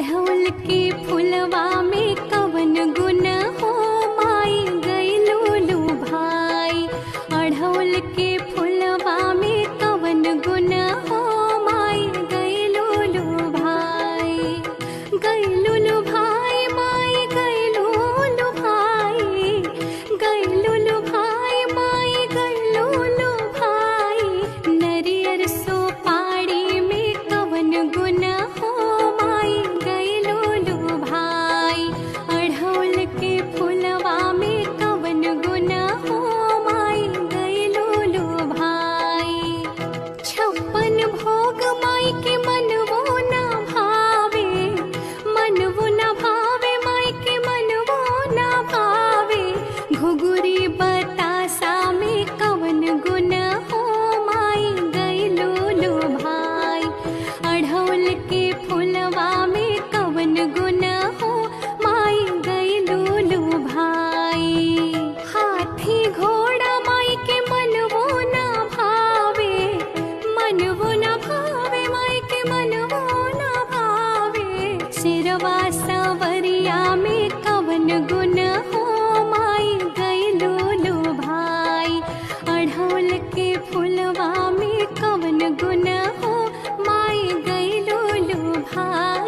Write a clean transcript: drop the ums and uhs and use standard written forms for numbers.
अढ़ौल के फुलवा में कवन गुण हो माई गइलो लो भाई। अढ़ौल के फुलवा में कवन गुण हो माई गइलो लो भाई। गइलो लो भाई माई गइलो लो भाई। गइलो लो भाई माई गइलो लो भाई। नरियर सो पाड़ी में कवन गुण हो माई गइलो लो भाई। अढ़ौल के फुलवा में कवन गुण हो माई गइलो लो भाई। छप्पन भोग माई के मनवो ना भावे। मनवो ना भावे माई के मनवो ना भावे। घुघुरी बतासा में कवन गुण हो माई गइलो लो भाई। अढ़ौल के फुलवा में कवन गुण हो माई गइलो लो भाई। हाथी घोड़ा माई के मनवो ना भावे। मनवो ना भावे माई के मनवो ना भावे। सिरवा सवरिया में कवन गुण